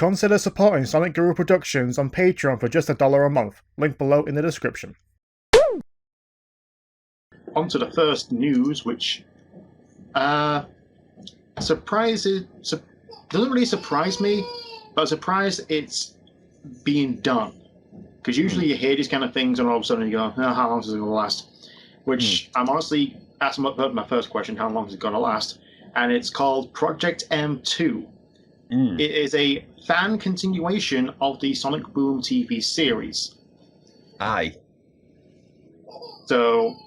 Consider supporting Sonicguru Productions on Patreon for just $1 a month. Link below in the description. On to the first news, which doesn't really surprise me, but I'm surprised it's being done. Because usually you hear these kind of things and all of a sudden you go, oh, how long is it going to last? Which I'm honestly asking my first question, how long is it going to last? And it's called Project M2. It is a fan continuation of the Sonic Boom TV series. Aye. So,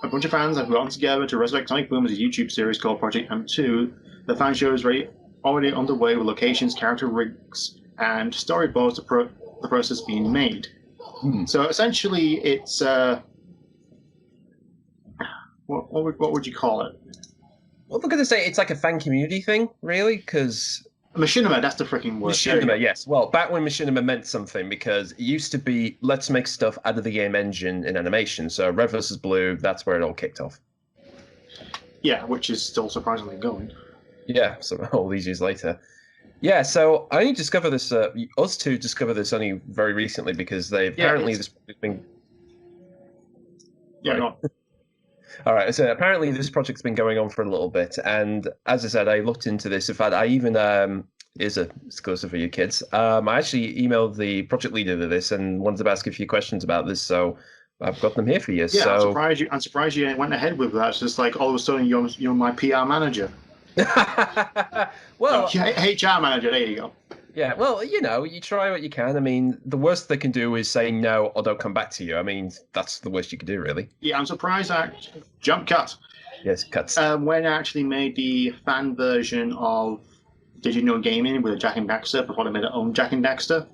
a bunch of fans have gotten together to resurrect Sonic Boom as a YouTube series called Project M2. The fan show is already underway with locations, character rigs, and storyboards. The process being made. So essentially, it's what would you call it? Well, I'm going to say it's like a fan community thing, really, because machinima, that's the freaking word. Machinima, yes. Well, back when machinima meant something, because it used to be let's make stuff out of the game engine in animation. So Red vs. Blue, that's where it all kicked off. Yeah, which is still surprisingly going. Yeah, so all these years later. Yeah, so I only discovered this. Us two discovered this only very recently because they apparently this project's been. Yeah. Right. All right. So apparently this project's been going on for a little bit, and as I said, I looked into this. In fact, I even is a exclusive for you kids. I actually emailed the project leader of this and wanted to ask a few questions about this. So I've got them here for you. Yeah, so... I'm surprised you went ahead with that. It's just like all of a sudden you're my PR manager. Well, HR manager. There you go. Yeah, well, you try what you can. I mean, the worst they can do is say no or don't come back to you. I mean, that's the worst you can do, really. Yeah, I'm surprised that jump cut. Yes, cuts. When I actually made the fan version of Did You Know Gaming with Jack and Daxter before they made their own Jack and Daxter,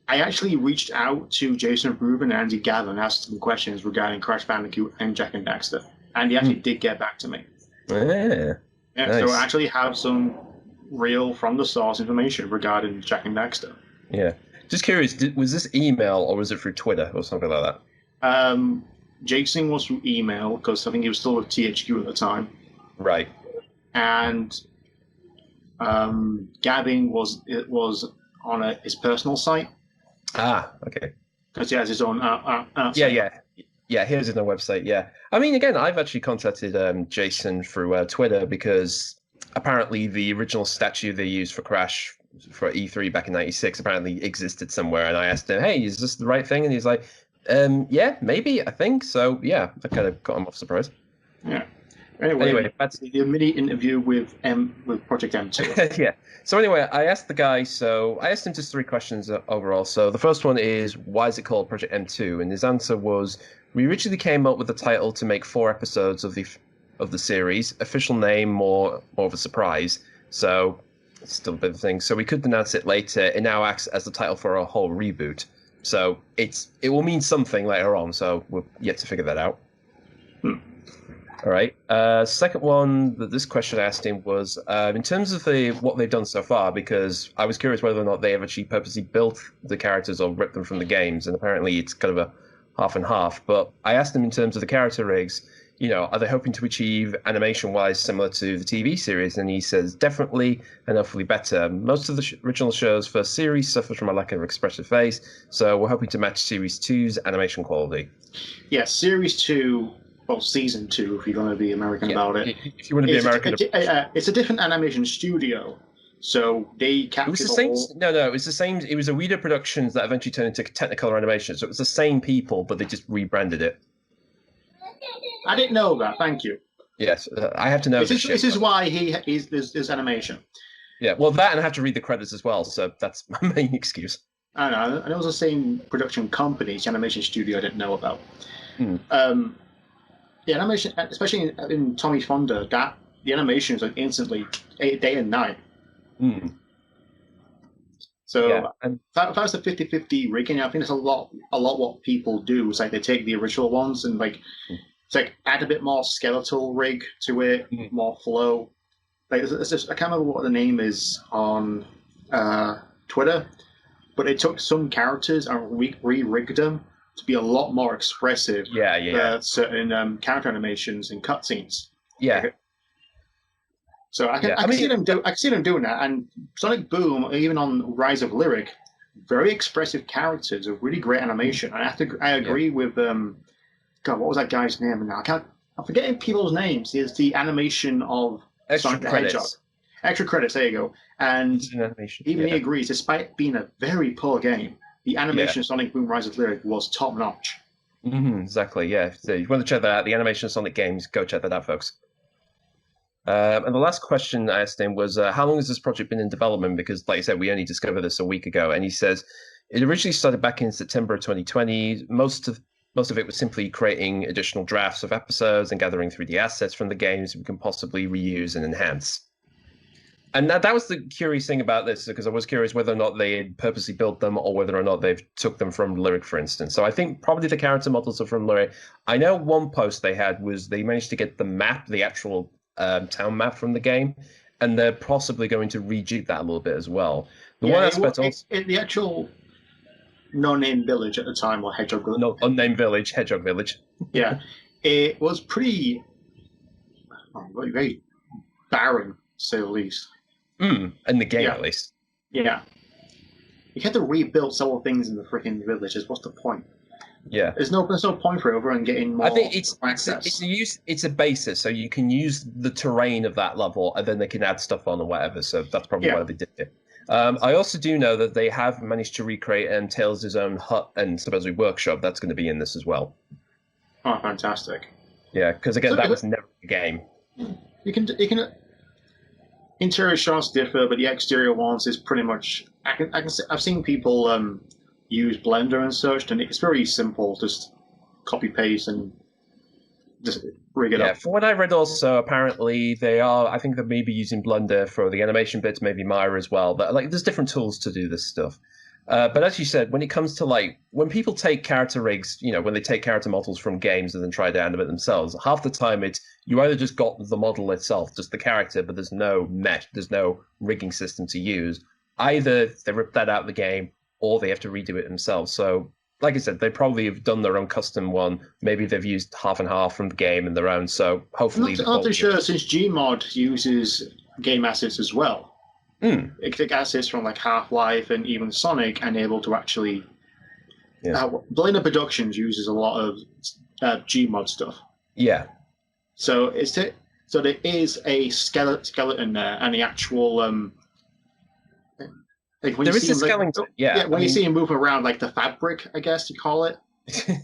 I actually reached out to Jason Rubin and Andy Gavin and asked them questions regarding Crash Bandicoot and Jack and Daxter, and he actually did get back to me. Yeah, nice. So I actually have some real from the source information regarding Jack and Daxter. Yeah. Just curious, was this email or was it through Twitter or something like that? Jason was through email because I think he was still with THQ at the time. Right. And Gavin was on his personal site. Ah, okay. Because he has his own Yeah, here's his own website, yeah. I mean, again, I've actually contacted Jason through Twitter because apparently the original statue they used for Crash for E3 back in '96 apparently existed somewhere, and I asked him, "Hey, is this the right thing?" And he's like, "Yeah, maybe, I think so." Yeah, I kind of got him off surprise. Yeah. Anyway, that's the mini interview with Project M2. Yeah. So anyway, I asked the guy. So I asked him just 3 questions overall. So the first one is, why is it called Project M2? And his answer was, we originally came up with the title to make 4 episodes of the series. Official name more of a surprise. So it's still a bit of a thing. So we could announce it later. It now acts as the title for a whole reboot. So it will mean something later on. So we're yet to figure that out. All right. Second one that this question I asked him was in terms of what they've done so far, because I was curious whether or not they have actually purposely built the characters or ripped them from the games, and apparently it's kind of a half and half. But I asked him in terms of the character rigs, are they hoping to achieve animation-wise similar to the TV series? And he says definitely and hopefully better. Most of the original show's first series suffered from a lack of expressive face, so we're hoping to match Series 2's animation quality. Yeah, Series 2... Well, Season 2, if you're going to be American about it. If you want to be American. It's a different animation studio, so they captured it was the same. No, it was the same. It was a Weta Productions that eventually turned into Technicolor Animation, so it was the same people, but they just rebranded it. I didn't know that, thank you. Yes, I have to know this is why there's animation. Yeah, well, that and I have to read the credits as well, so that's my main excuse. I know, and it was the same production company, the animation studio I didn't know about. The animation, especially in Tommy Fonda, the animations are instantly day and night. So that was a 50-50 rigging. I think it's a lot what people do. It's like they take the original ones and it's like add a bit more skeletal rig to it, more flow. Like it's just, I can't remember what the name is on Twitter, but it took some characters and re-rigged them to be a lot more expressive. Yeah. Certain character animations and cutscenes. Yeah. So I can, Yeah, I can see them do. I can see them doing that. And Sonic Boom, even on Rise of Lyric, very expressive characters, a really great animation. I agree with God, what was that guy's name? Now I'm forgetting people's names. There's the animation of extra Sonic the Hedgehog. credits. Extra credits. There you go. And Animation. even he agrees, despite being a very poor game, the animation of Sonic Boom Rise of Lyric was top notch. Exactly. Yeah. So if you want to check that out, the animation of Sonic games, go check that out, folks. And the last question I asked him was, how long has this project been in development? Because, like I said, we only discovered this a week ago. And he says it originally started back in September of 2020. Most of it was simply creating additional drafts of episodes and gathering 3D assets from the games we can possibly reuse and enhance. And that was the curious thing about this, because I was curious whether or not they had purposely built them or whether or not they've took them from Lyric, for instance. So I think probably the character models are from Lyric. I know one post they had was they managed to get the map, the actual town map from the game, and they're possibly going to rejig that a little bit as well. The actual no-name village at the time, or Hedgehog Village. No, unnamed village, Hedgehog Village. Yeah, it was pretty, very, very barren, to say the least. In the game, at least. Yeah. You had to rebuild several things in the freaking villages. What's the point? Yeah. There's no point for it other than getting more I think access. it's a basis, so you can use the terrain of that level, and then they can add stuff on or whatever. So that's probably why they did it. I also do know that they have managed to recreate Tails' own hut and supposedly workshop. That's going to be in this as well. Oh, fantastic! Yeah, because again, that was never the game. You can. Interior shots differ, but the exterior ones is pretty much. I've seen people use Blender and such, and it's very simple. Just copy paste and just rig it up. From what I read, also apparently I think they may be using Blender for the animation bits, maybe Maya as well. But there's different tools to do this stuff. But as you said, when it comes to when people take character rigs, when they take character models from games and then try to animate themselves, half the time you either just got the model itself, just the character, but there's no mesh, there's no rigging system to use. Either they rip that out of the game, or they have to redo it themselves. So, like I said, they probably have done their own custom one. Maybe they've used half and half from the game and their own. So hopefully, I'm not too sure, since Gmod uses game assets as well. It took assets from Half-Life and even Sonic, and able to actually. Blender Productions uses a lot of Gmod stuff. Yeah. So there is a skeleton there, and the actual when there is a skeleton. When you see him move around, the fabric, I guess you call it,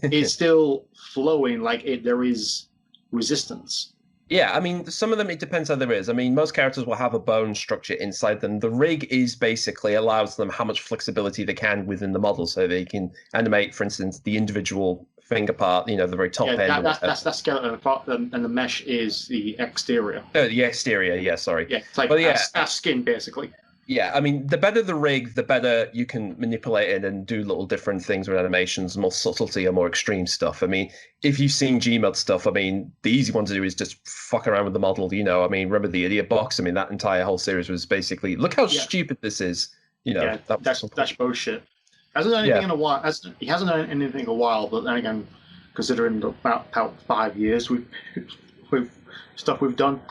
is still flowing. There is resistance. Yeah, I mean, some of them, it depends how there is. I mean, most characters will have a bone structure inside them. The rig is basically allows them how much flexibility they can within the model, so they can animate, for instance, the individual finger part, the very top end. That's that skeleton, and the mesh is the exterior. Oh, the exterior, yeah, sorry. Yeah, it's our skin, basically. Yeah, I mean, the better the rig, the better you can manipulate it and do little different things with animations, more subtlety or more extreme stuff. I mean, if you've seen Gmod stuff, I mean, the easy one to do is just fuck around with the model, I mean, remember the Idiot Box? I mean, that entire whole series was basically, look how stupid this is. That's bullshit. Hasn't done anything in a while. He hasn't done anything in a while, but then again, considering about 5 years with stuff we've done.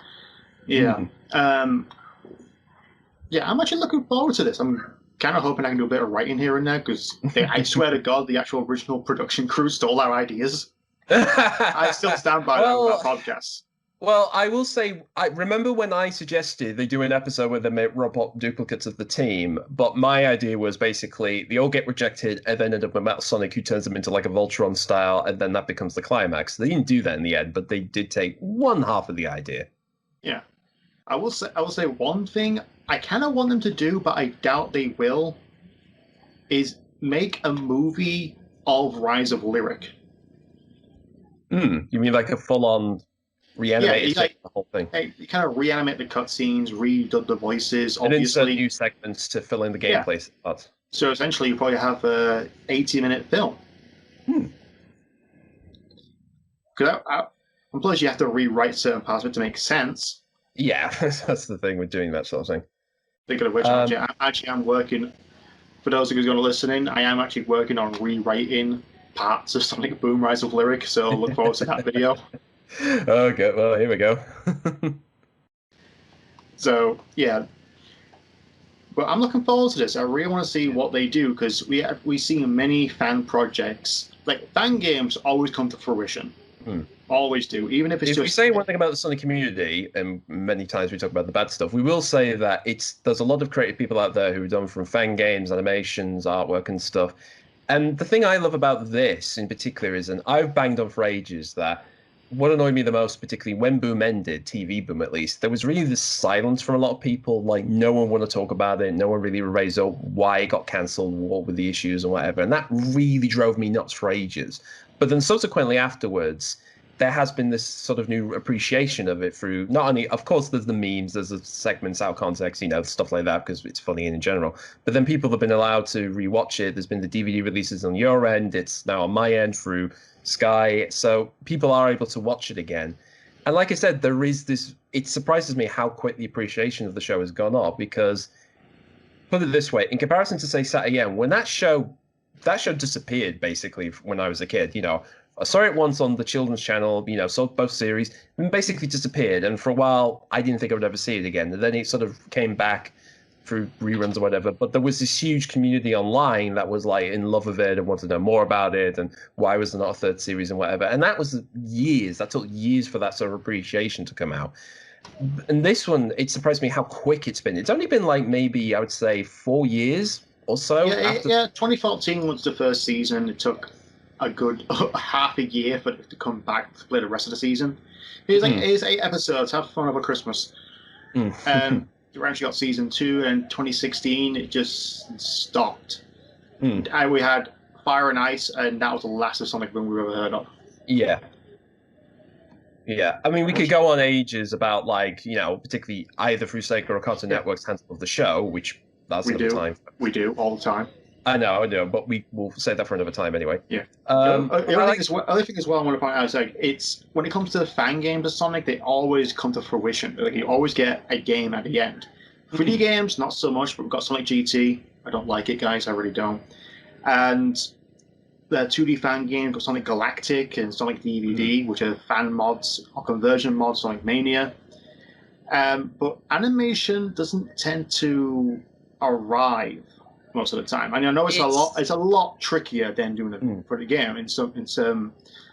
Yeah. Yeah, I'm actually looking forward to this. I'm kind of hoping I can do a bit of writing here and there, because I swear to God, the actual original production crew stole our ideas. I still stand by that podcast. Well, I will say, I remember when I suggested they do an episode where they make robot duplicates of the team, but my idea was basically they all get rejected and then end up with Metal Sonic, who turns them into a Voltron style, and then that becomes the climax. They didn't do that in the end, but they did take one half of the idea. Yeah. I will say one thing I kind of want them to do, but I doubt they will, is make a movie of Rise of Lyric. You mean a full-on reanimated the whole thing? You kind of reanimate the cutscenes, redub the voices, and insert new segments to fill in the gameplay spots. So essentially, you probably have a 80-minute film. Because and plus, you have to rewrite certain parts of it to make sense. Yeah, that's the thing with doing that sort of thing. Thinking of which, actually, I'm working. For those who's going to listen in, I am actually working on rewriting parts of Sonic Boom Rise of Lyric, so look forward to that video. Okay, well, here we go. So yeah, but I'm looking forward to this. I really want to see what they do because we see many fan projects like fan games always come to fruition. Always do, even if it's If we say one thing about the Sonic community, and many times we talk about the bad stuff, we will say that there's a lot of creative people out there who are done from fan games, animations, artwork, and stuff. And the thing I love about this in particular is, and I've banged on for ages, that what annoyed me the most, particularly when Boom ended, TV Boom at least, there was really this silence from a lot of people. Like, no one wanted to talk about it. No one really raised up why it got cancelled, what were the issues, and whatever. And that really drove me nuts for ages. But then subsequently afterwards, there has been this sort of new appreciation of it through not only, of course, there's the memes, there's the segments out of context, stuff like that, because it's funny in general. But then people have been allowed to rewatch it. There's been the DVD releases on your end. It's now on my end through Sky. So people are able to watch it again. And like I said, there is this, it surprises me how quick the appreciation of the show has gone up because, put it this way, in comparison to, say, Saturday AM, when that show disappeared, basically, when I was a kid, I saw it once on the children's channel, saw both series, and basically disappeared. And for a while, I didn't think I would ever see it again. And then it sort of came back through reruns or whatever. But there was this huge community online that was like in love with it and wanted to know more about it and why was there not a third series and whatever. And that was years. That took years for that sort of appreciation to come out. And this one, it surprised me how quick it's been. It's only been like maybe, I would say, 4 years or so. Yeah, 2014 was the first season. It took a good half a year for it to come back to play the rest of the season. It's 8 episodes. Have fun over Christmas. We actually got season 2, and 2016 it just stopped. And we had Fire and Ice, and that was the last of Sonic Boom we've ever heard of. Yeah. Yeah, I mean, we could go on ages about, like, particularly either through Sega or Cartoon Network's handle of the show, which that's another time. We do all the time. I know, but we will save that for another time anyway. Yeah. The other thing as well I want to point out is it's when it comes to the fan games of Sonic, they always come to fruition. Like you always get a game at the end. 3D games, not so much, but we've got Sonic GT. I don't like it, guys. I really don't. And the 2D fan games, got Sonic Galactic and Sonic DVD, which are fan mods or conversion mods, Sonic Mania. But animation doesn't tend to arrive most of the time. I know it's a lot trickier than doing it for the game in some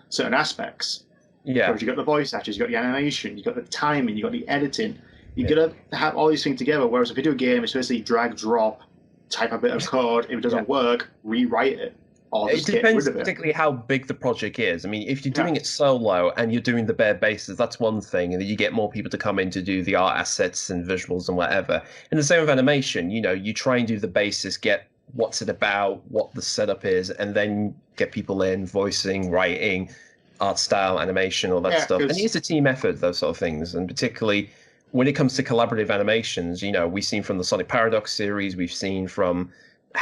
certain aspects. Yeah, because you got the voice actors, you got the animation, you got the timing, you got the editing. You got to have all these things together. Whereas a video game, it's basically drag drop, type a bit of code. If it doesn't work, rewrite it. Or just it depends particularly how big the project is. I mean, if you're doing it solo and you're doing the bare bases, that's one thing, and then you get more people to come in to do the art assets and visuals and whatever. And the same with animation. You try and do the basis, get what's it about, what the setup is, and then get people in, voicing, writing, art style, animation, all that stuff. And it's a team effort, those sort of things. And particularly when it comes to collaborative animations, we've seen from the Sonic Paradox series, we've seen from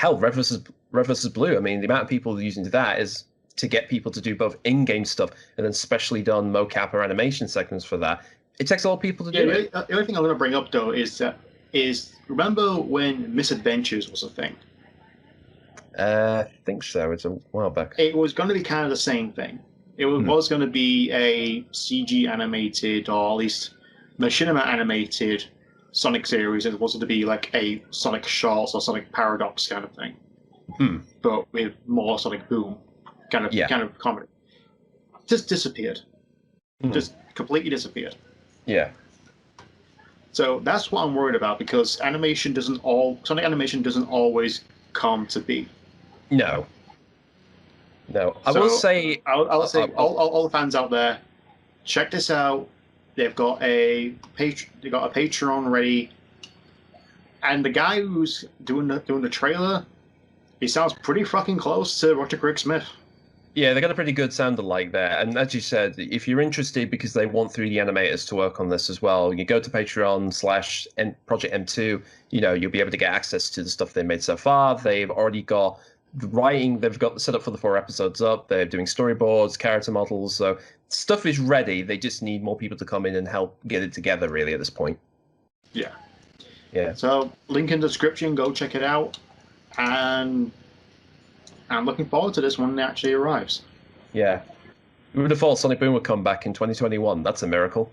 Red vs. Blue. I mean, the amount of people using that is to get people to do both in-game stuff and then specially done mocap or animation segments for that. It takes a lot of people to do it. The only thing I'm going to bring up, though, is remember when Misadventures was a thing? I think so. It's a while back. It was going to be kind of the same thing. It was going to be a CG animated, or at least machinima animated Sonic series. It wasn't to be like a Sonic Shorts or Sonic Paradox kind of thing, but with more Sonic Boom kind of comedy. Just disappeared. Just completely disappeared. Yeah. So that's what I'm worried about, because Sonic animation doesn't always come to be. No. I will say all the fans out there, check this out. They've got a Patreon ready, and the guy who's doing the trailer, he sounds pretty fucking close to Roger Craig Smith. Yeah, they got a pretty good sound alike there. And as you said, if you're interested, because they want 3D animators to work on this as well, you go to Patreon/Project M2. You'll be able to get access to the stuff they made so far. They've already got the writing. They've got the setup for the 4 episodes up. They're doing storyboards, character models. So stuff is ready. They just need more people to come in and help get it together, really, at this point. Yeah. Yeah. So link in the description. Go check it out. And I'm looking forward to this when it actually arrives. Yeah. We would have thought Sonic Boom would come back in 2021. That's a miracle.